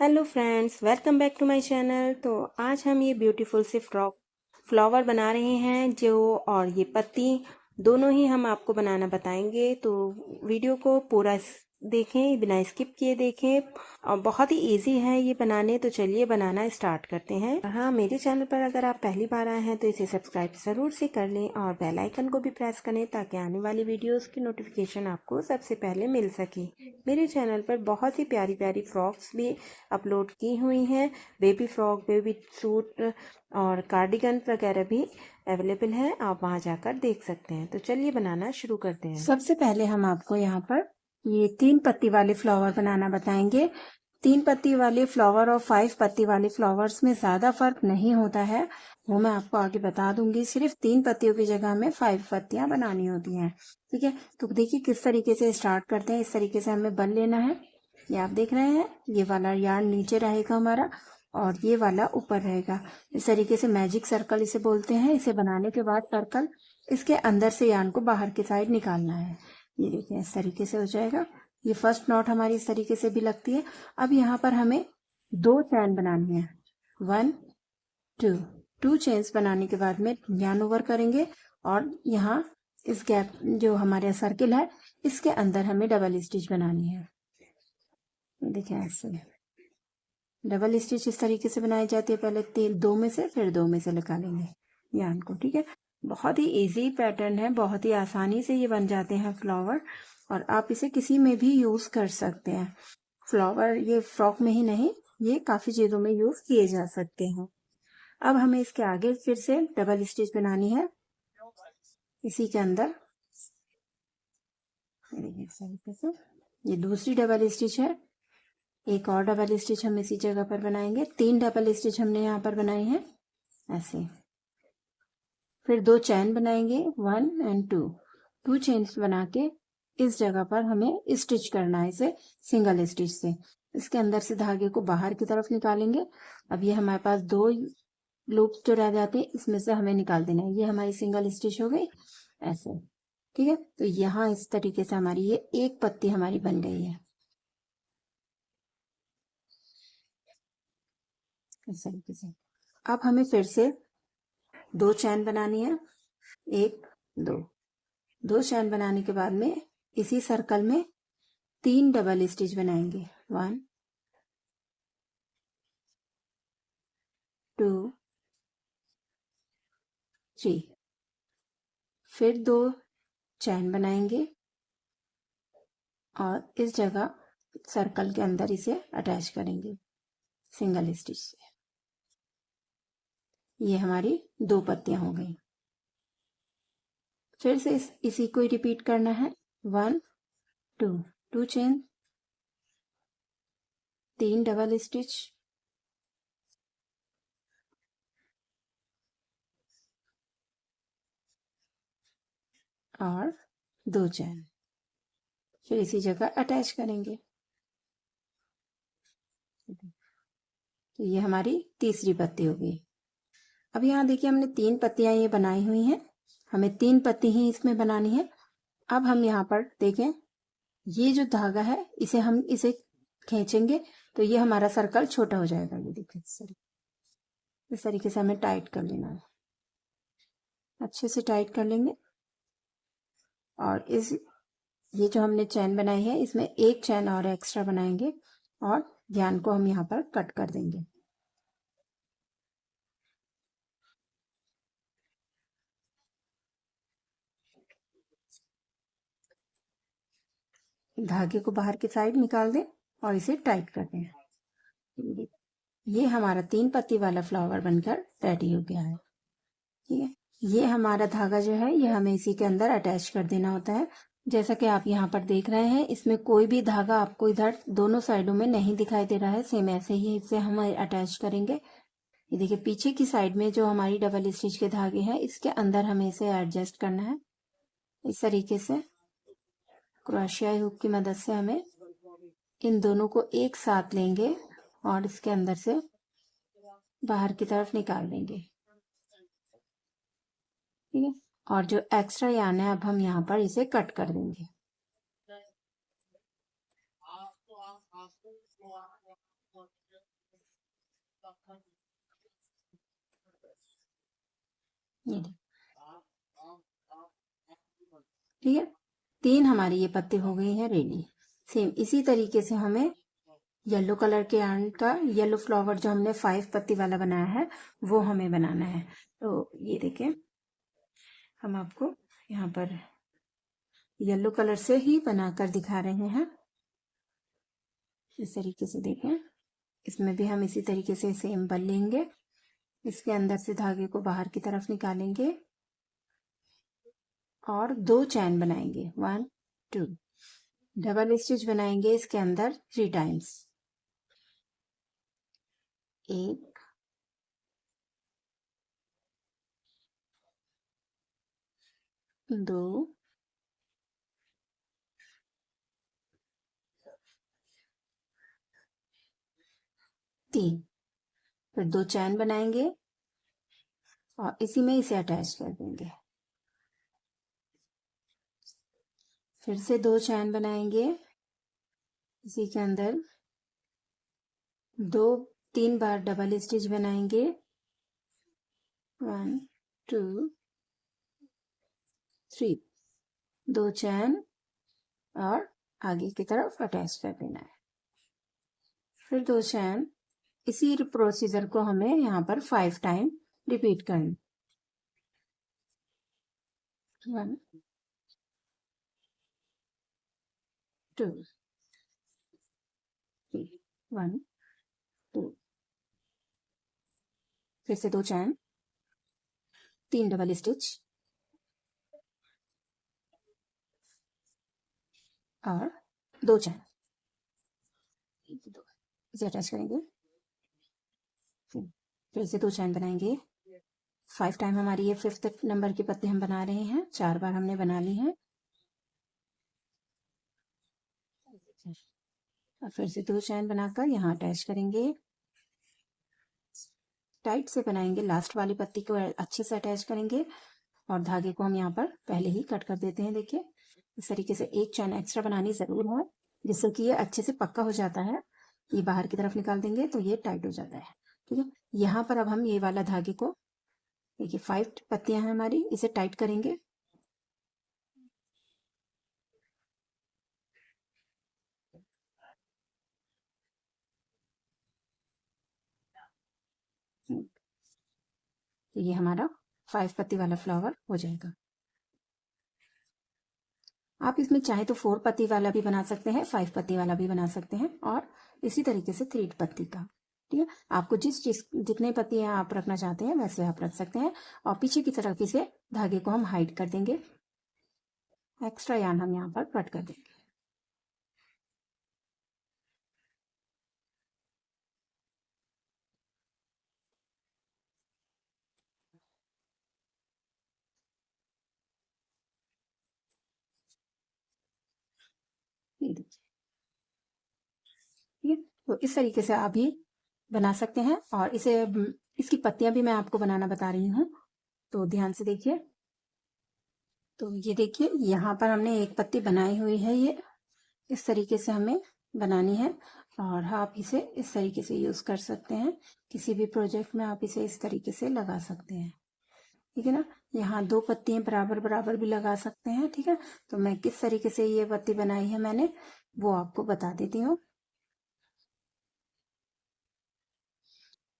Hello friends, welcome back to my channel. तो आज हम ये ब्यूटीफुल से फ्लावर बना रहे हैं और ये पत्ती दोनों ही हम आपको बनाना बताएंगे। तो वीडियो को पूरा देखें, बिना स्किप किए देखें। और बहुत ही इजी है ये बनाने। तो चलिए बनाना स्टार्ट करते हैं। हाँ, मेरे चैनल पर अगर आप पहली बार आए हैं तो इसे सब्सक्राइब ज़रूर से कर लें और बेल आइकन को भी प्रेस करें ताकि आने वाली वीडियोस की नोटिफिकेशन आपको सबसे पहले मिल सके। मेरे चैनल पर बहुत ही प्यारी प्यारी फ्रॉक्स भी अपलोड की हुई हैं। बेबी फ्रॉक, बेबी सूट और कार्डिगन वगैरह भी अवेलेबल है, आप वहां जाकर देख सकते हैं। तो चलिए बनाना शुरू करते हैं। सबसे पहले हम आपको यहाँ पर ये 3 पत्ती वाले फ्लावर बनाना बताएंगे। 3 पत्ती वाले फ्लावर और 5 पत्ती वाले फ्लावर्स में ज्यादा फर्क नहीं होता है, वो मैं आपको आगे बता दूंगी। सिर्फ 3 पत्तियों की जगह में 5 पत्तियां बनानी होती हैं। ठीक है, तो देखिए किस तरीके से स्टार्ट करते हैं। इस तरीके से हमें बन लेना है। ये आप देख रहे हैं, ये वाला यार्न नीचे रहेगा हमारा और ये वाला ऊपर रहेगा। इस तरीके से मैजिक सर्कल इसे बोलते हैं। इसे बनाने के बाद सर्कल इसके अंदर से यार्न को बाहर की साइड निकालना है। ये देखिए इस तरीके से हो जाएगा। ये फर्स्ट नॉट हमारी इस तरीके से भी लगती है। अब यहाँ पर हमें 2 चैन बनानी है। 1 2 चेन्स बनाने के बाद में यार्न ओवर करेंगे और यहाँ इस गैप जो हमारे सर्किल है इसके अंदर हमें डबल स्टिच बनानी है। देखिए ऐसे डबल स्टिच इस तरीके से बनाई जाती है। पहले 2 में से फिर 2 में से निकालेंगे यार्न को। ठीक है, बहुत ही इजी पैटर्न है, बहुत ही आसानी से ये बन जाते हैं फ्लावर और आप इसे किसी में भी यूज कर सकते हैं। फ्लावर ये फ्रॉक में ही नहीं, ये काफी चीजों में यूज किए जा सकते हैं। अब हमें इसके आगे फिर से डबल स्टिच बनानी है इसी के अंदर। इस तरीके से ये दूसरी डबल स्टिच है। एक और डबल स्टिच हम इसी जगह पर बनाएंगे। 3 डबल स्टिच हमने यहाँ पर बनाई है ऐसे। फिर 2 चैन बनाएंगे 1 और 2 चेन्स बना के इस जगह पर हमें स्टिच करना है इसे सिंगल स्टिच से। इसके अंदर से धागे को बाहर की तरफ निकालेंगे। अब ये हमारे पास 2 लूप्स जो रह जाते हैं इसमें से हमें निकाल देना है। ये हमारी सिंगल स्टिच हो गई ऐसे। ठीक है, तो यहाँ इस तरीके से हमारी ये एक पत्ती हमारी बन गई है इस तरीके से। अब हमें फिर से 2 चैन बनानी है। 1 2 चैन बनाने के बाद में इसी सर्कल में 3 डबल स्टिच बनाएंगे। 1 2 3। फिर 2 चैन बनाएंगे और इस जगह सर्कल के अंदर इसे अटैच करेंगे सिंगल स्टिच से। ये हमारी 2 पत्तियां हो गई। फिर से इसी को रिपीट करना है। 1 2 चेन, 3 डबल स्टिच और 2 चैन। फिर इसी जगह अटैच करेंगे। तो ये हमारी तीसरी पत्ती हो गई। अब यहाँ देखिए हमने 3 पत्तियां ये बनाई हुई हैं। हमें 3 पत्ती ही इसमें बनानी है। अब हम यहाँ पर देखें, ये जो धागा है इसे खींचेंगे तो ये हमारा सर्कल छोटा हो जाएगा। ये देखिए इस तरीके से हमें टाइट कर लेना है। अच्छे से टाइट कर लेंगे और ये जो हमने चैन बनाई है इसमें एक चैन और एक्स्ट्रा बनाएंगे और ध्यान को हम यहाँ पर कट कर देंगे। धागे को बाहर की साइड निकाल दें और इसे टाइट कर दें। ये हमारा 3 पत्ती वाला फ्लावर बनकर रेडी हो गया है। ठीक है, ये हमारा धागा जो है ये हमें इसी के अंदर अटैच कर देना होता है। जैसा कि आप यहाँ पर देख रहे हैं, इसमें कोई भी धागा आपको इधर दोनों साइडों में नहीं दिखाई दे रहा है। सेम ऐसे ही इसे हम अटैच करेंगे। ये देखिए पीछे की साइड में जो हमारी डबल स्टिच के धागे हैं इसके अंदर हमें इसे एडजस्ट करना है। इस तरीके से क्रोशिया हुक की मदद से हमें इन दोनों को एक साथ लेंगे और इसके अंदर से बाहर की तरफ निकाल देंगे। ठीक है, और जो एक्स्ट्रा यार्न है अब हम यहाँ पर इसे कट कर देंगे। ये देखिए, ठीक है, 3 हमारी ये पत्ती हो गई है रेडी। सेम इसी तरीके से हमें येलो कलर के एंड का येलो फ्लावर जो हमने 5 पत्ती वाला बनाया है वो हमें बनाना है। तो ये देखें, हम आपको यहाँ पर येलो कलर से ही बनाकर दिखा रहे हैं। इस तरीके से देखें, इसमें भी हम इसी तरीके से सेम बन लेंगे। इसके अंदर से धागे को बाहर की तरफ निकालेंगे और 2 चैन बनाएंगे, 1 2, डबल स्टिच बनाएंगे इसके अंदर 3 टाइम्स, 1 2 3, फिर 2 चैन बनाएंगे और इसी में इसे अटैच कर देंगे। फिर से 2 चैन बनाएंगे, इसी के अंदर 3 बार डबल स्टिच बनाएंगे, 1 2 3, 2 चैन और आगे की तरफ अटैच कर देना है। फिर 2 चैन, इसी प्रोसीजर को हमें यहाँ पर 5 टाइम रिपीट करना। 1 2 3, 1 2, फिर से 2 चैन, 3 डबल स्टिच और 2 चैन, इसे अटैच करेंगे। फिर से 2 चैन बनाएंगे, 5 टाइम हमारी ये 5th नंबर की पत्ती हम बना रहे हैं, 4 बार हमने बना ली है। और फिर से 2 चैन बनाकर यहाँ अटैच करेंगे, टाइट से बनाएंगे, लास्ट वाली पत्ती को अच्छे से अटैच करेंगे और धागे को हम यहाँ पर पहले ही कट कर देते हैं। देखिए, इस तरीके से 1 चैन एक्स्ट्रा बनानी जरूर है, जिससे कि ये अच्छे से पक्का हो जाता है। ये बाहर की तरफ निकाल देंगे तो ये टाइट हो जाता है। ठीक है, यहाँ पर अब हम ये वाला धागे को, देखिए 5 पत्तियां हैं हमारी, इसे टाइट करेंगे। तो ये हमारा 5 पत्ती वाला फ्लावर हो जाएगा। आप इसमें चाहे तो 4 पत्ती वाला भी बना सकते हैं, 5 पत्ती वाला भी बना सकते हैं और इसी तरीके से 3 पत्ती का। ठीक है, आपको जितने पत्तियां आप रखना चाहते हैं वैसे आप रख सकते हैं। और पीछे की तरफ इसे धागे को हम हाइड कर देंगे, एक्स्ट्रा यार्न हम यहाँ पर कट कर देंगे। ये देखिए, ठीक है, तो इस तरीके से आप भी बना सकते हैं और इसकी पत्तियां भी मैं आपको बनाना बता रही हूँ, तो ध्यान से देखिए। तो ये देखिए, यहाँ पर हमने एक पत्ती बनाई हुई है, ये इस तरीके से हमें बनानी है और आप इसे इस तरीके से यूज कर सकते हैं, किसी भी प्रोजेक्ट में आप इसे इस तरीके से लगा सकते हैं। ठीक है ना, यहाँ 2 पत्तियां बराबर बराबर भी लगा सकते हैं। ठीक है, तो मैं किस तरीके से ये पत्ती बनाई है मैंने वो आपको बता देती हूँ।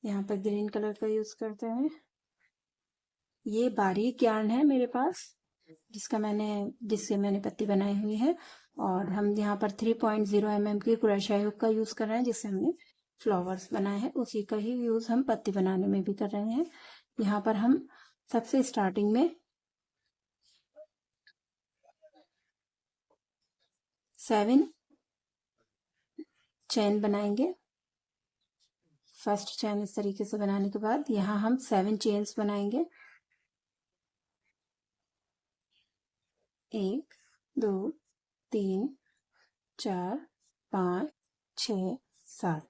यहाँ पर ग्रीन कलर का यूज करते हैं, ये बारीक यार्न है मेरे पास जिससे मैंने पत्ती बनाई हुई है। और हम यहाँ पर 3.0 mm की क्रोशा हुक का यूज कर रहे हैं, जिससे हमने फ्लावर्स बनाए हैं, उसी का ही यूज हम पत्ती बनाने में भी कर रहे हैं। यहाँ पर हम सबसे स्टार्टिंग में 7 चैन बनाएंगे। फर्स्ट चैन इस तरीके से बनाने के बाद यहाँ हम 7 चेन्स बनाएंगे, 1 2 3 4 5 6 7,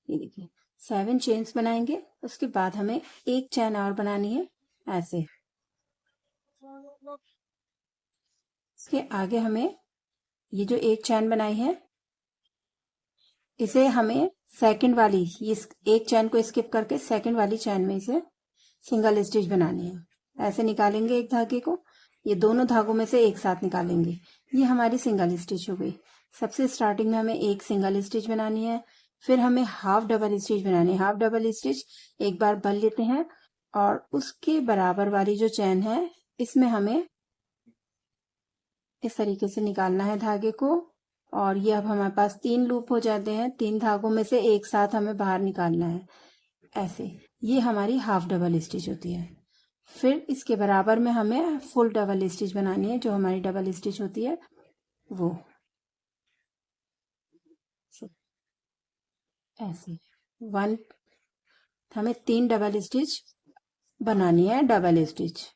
ये देखिए 7 चेन्स बनाएंगे। उसके बाद हमें एक चैन और बनानी है ऐसे। इसके आगे हमें ये जो एक चैन बनाई है, इसे हमें सेकंड वाली, इस एक चैन को स्किप करके सेकंड वाली चैन में इसे सिंगल स्टिच बनानी है। ऐसे निकालेंगे एक धागे को, ये दोनों धागों में से एक साथ निकालेंगे। ये हमारी सिंगल स्टिच हो गई। सबसे स्टार्टिंग में हमें एक सिंगल स्टिच बनानी है, फिर हमें हाफ डबल स्टिच बनानी है। हाफ डबल स्टिच एक बार भर लेते हैं और उसके बराबर वाली जो चैन है इसमें हमें इस तरीके से निकालना है धागे को। और ये अब हमारे पास 3 लूप हो जाते हैं, 3 धागों में से एक साथ हमें बाहर निकालना है ऐसे। ये हमारी हाफ डबल स्टिच होती है। फिर इसके बराबर में हमें फुल डबल स्टिच बनानी है, जो हमारी डबल स्टिच होती है वो ऐसे। वन हमें 3 डबल स्टिच बनानी है, डबल स्टिच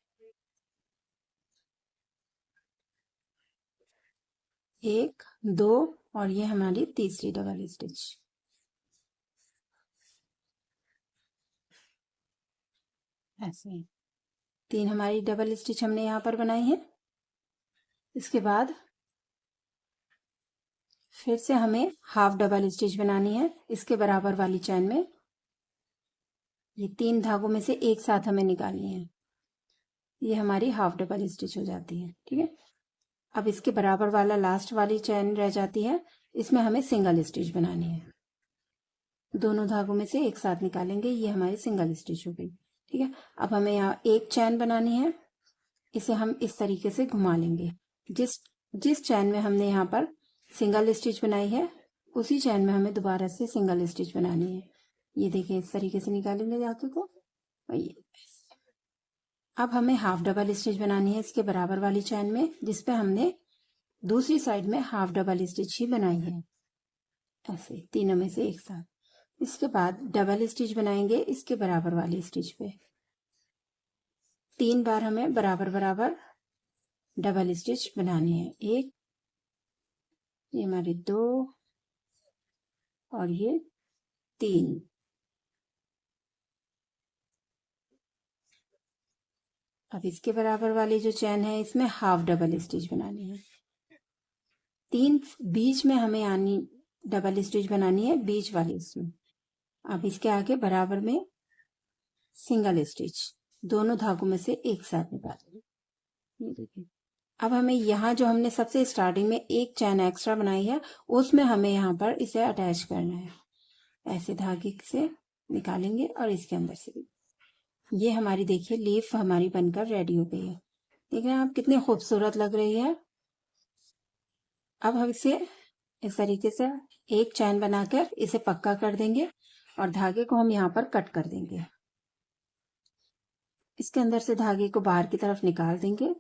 1 2 और ये हमारी तीसरी डबल स्टिच ऐसे। 3 हमारी डबल स्टिच हमने यहाँ पर बनाई है। इसके बाद फिर से हमें हाफ डबल स्टिच बनानी है इसके बराबर वाली चैन में। ये 3 धागों में से एक साथ हमें निकालनी है। ये हमारी हाफ डबल स्टिच हो जाती है, ठीक है। अब इसके बराबर वाला लास्ट वाली चैन रह जाती है, इसमें हमें सिंगल स्टिच बनानी है। दोनों धागों में से एक साथ निकालेंगे, ये हमारी सिंगल स्टिच हो गई, ठीक है। अब हमें यहाँ एक चैन बनानी है, इसे हम इस तरीके से घुमा लेंगे। जिस जिस चैन में हमने यहाँ पर सिंगल स्टिच बनाई है उसी चैन में हमें दोबारा से सिंगल स्टिच बनानी है। ये देखिए इस तरीके से निकालेंगे धागे को। और ये अब हमें हाफ डबल स्टिच बनानी है इसके बराबर वाली चैन में, जिसपे हमने दूसरी साइड में हाफ डबल स्टिच ही बनाई है ऐसे, तीनों में से एक साथ। इसके बाद डबल स्टिच बनाएंगे इसके बराबर वाली स्टिच पे। 3 बार हमें बराबर बराबर डबल स्टिच बनानी है। एक, ये हमारी 2 और ये 3। अब इसके बराबर वाली जो चैन है इसमें हाफ डबल स्टिच बनानी है। 3 बीच में हमें आनी डबल स्टिच बनानी है, बीच वाली इसमें। अब इसके आगे बराबर में सिंगल स्टिच, दोनों धागों में से एक साथ निकालेंगे। ये देखिए अब हमें यहाँ जो हमने सबसे स्टार्टिंग में एक चैन एक्स्ट्रा बनाई है उसमें हमें यहाँ पर इसे अटैच करना है। ऐसे धागे से निकालेंगे और इसके अंदर से भी। ये हमारी देखिए लीफ हमारी बनकर रेडी हो गई है। देख रहे हैं आप कितनी खूबसूरत लग रही है। अब हम इसे इस तरीके से एक चैन बनाकर इसे पक्का कर देंगे और धागे को हम यहाँ पर कट कर देंगे। इसके अंदर से धागे को बाहर की तरफ निकाल देंगे।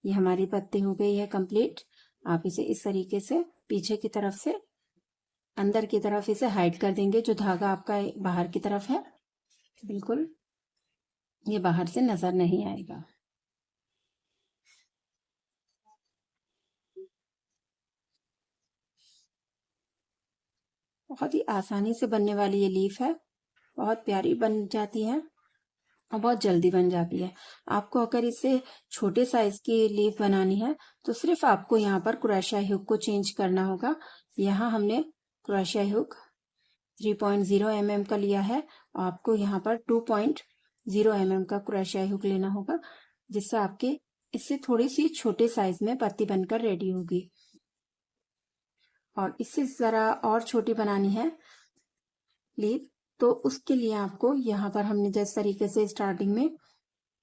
ये हमारी पत्ती हो गई है कंप्लीट। आप इसे इस तरीके से पीछे की तरफ से अंदर की तरफ इसे हाइड कर देंगे। जो धागा आपका बाहर की तरफ है बिल्कुल ये बाहर से नजर नहीं आएगा। बहुत ही आसानी से बनने वाली ये लीफ है, बहुत प्यारी बन जाती है और बहुत जल्दी बन जाती है। आपको अगर इसे छोटे साइज की लीफ बनानी है तो सिर्फ आपको यहाँ पर क्रोशिया हुक को चेंज करना होगा। यहाँ हमने क्रोशिया हुक 3.0 mm का लिया है, आपको यहाँ पर 2.0 mm का क्रोशिया हुक लेना होगा, जिससे आपके इससे थोड़ी सी छोटे साइज में पत्ती बनकर रेडी होगी। और इससे जरा और छोटी बनानी है लीफ तो उसके लिए आपको यहाँ पर हमने जिस तरीके से स्टार्टिंग में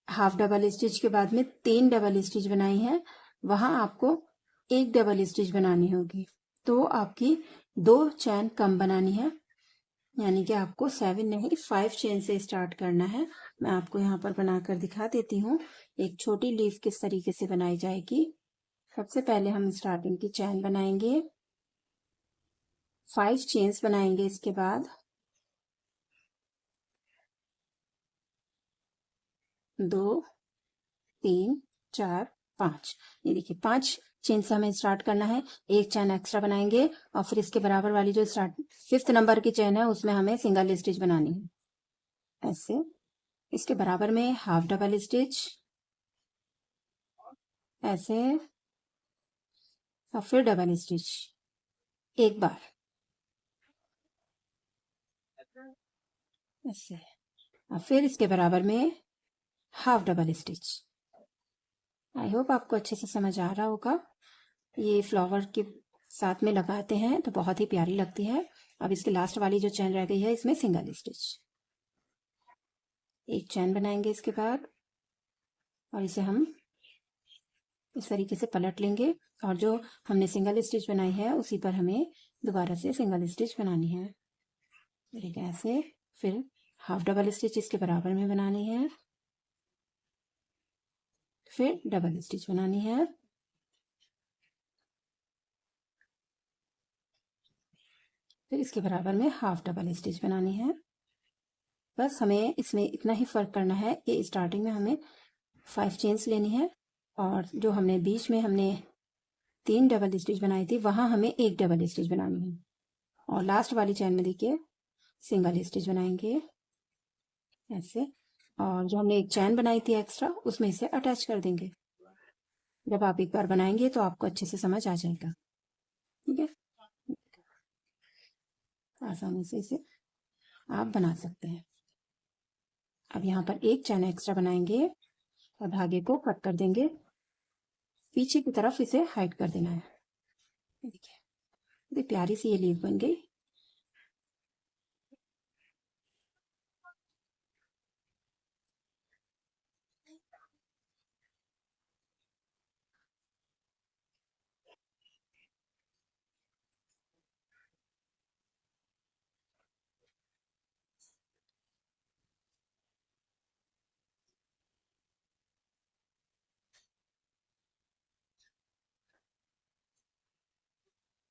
हाफ डबल स्टिच के बाद में 3 डबल स्टिच बनाई है, वहां आपको एक डबल स्टिच बनानी होगी। तो आपकी 2 चैन कम बनानी है, यानी कि आपको 7 नहीं 5 चेन से स्टार्ट करना है। मैं आपको यहाँ पर बनाकर दिखा देती हूँ एक छोटी लीफ किस तरीके से बनाई जाएगी। सबसे पहले हम स्टार्टिंग की चैन बनाएंगे, 5 चेन्स बनाएंगे। इसके बाद 2 3 4 5, ये देखिए 5 चेन से हमें स्टार्ट करना है। एक चैन एक्स्ट्रा बनाएंगे और फिर इसके बराबर वाली जो स्टार्ट 5th नंबर की चैन है उसमें हमें सिंगल स्टिच बनानी है ऐसे। इसके बराबर में हाफ डबल स्टिच ऐसे और फिर डबल स्टिच एक बार ऐसे। और फिर इसके बराबर में half double stitch. I hope आपको अच्छे से समझ आ रहा होगा। ये फ्लावर के साथ में लगाते हैं तो बहुत ही प्यारी लगती है। अब इसके लास्ट वाली जो चैन रह गई है इसमें सिंगल स्टिच, एक चैन बनाएंगे इसके बाद, और इसे हम इस तरीके से पलट लेंगे, और जो हमने सिंगल स्टिच बनाई है उसी पर हमें दोबारा से सिंगल स्टिच बनानी है। ठीक है, ऐसे फिर हाफ डबल स्टिच इसके बराबर में बनानी है, फिर डबल स्टिच बनानी है, फिर इसके बराबर में हाफ डबल स्टिच बनानी है। बस हमें इसमें इतना ही फर्क करना है कि स्टार्टिंग में हमें 5 चेन्स लेनी है, और जो हमने बीच में हमने 3 डबल स्टिच बनाई थी वहां हमें 1 डबल स्टिच बनानी है, और लास्ट वाली चैन में देखिए सिंगल स्टिच बनाएंगे ऐसे, और जो हमने एक चैन बनाई थी एक्स्ट्रा उसमें इसे अटैच कर देंगे। जब आप एक बार बनाएंगे तो आपको अच्छे से समझ आ जाएगा। ठीक है, आसानी से इसे आप बना सकते हैं। अब यहाँ पर एक चैन एक्स्ट्रा बनाएंगे और धागे को कट कर देंगे, पीछे की तरफ इसे हाइड कर देना है। देखिए कितनी प्यारी सी ये लीफ बन गई।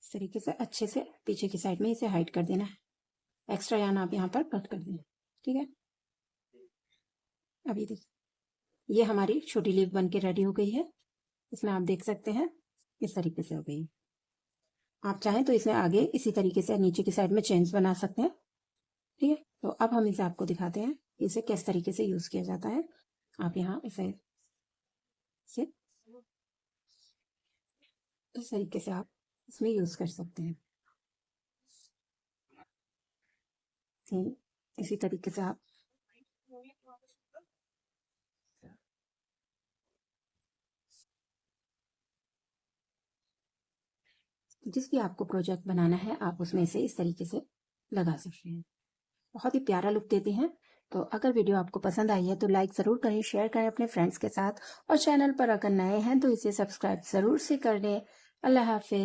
इस तरीके से अच्छे से पीछे की साइड में इसे हाइड कर देना है, एक्स्ट्रा यार्न आप यहाँ पर कट कर देना। ठीक है, अभी देखिए ये हमारी छोटी लीफ बन के रेडी हो गई है। इसमें आप देख सकते हैं इस तरीके से हो गई। आप चाहें तो इसमें आगे इसी तरीके से नीचे की साइड में चेन्स बना सकते हैं। ठीक है, तो अब हम इसे आपको दिखाते हैं इसे किस तरीके से यूज किया जाता है। आप यहाँ इसे इस तरीके से आप इसमें यूज कर सकते हैं। इसी तरीके से आप जिस भी आपको प्रोजेक्ट बनाना है आप उसमें से इस तरीके से लगा सकते हैं। बहुत ही प्यारा लुक देती हैं। तो अगर वीडियो आपको पसंद आई है तो लाइक ज़रूर करें, शेयर करें अपने फ्रेंड्स के साथ, और चैनल पर अगर नए हैं तो इसे सब्सक्राइब ज़रूर से कर लें। अल्लाह हाफिज़।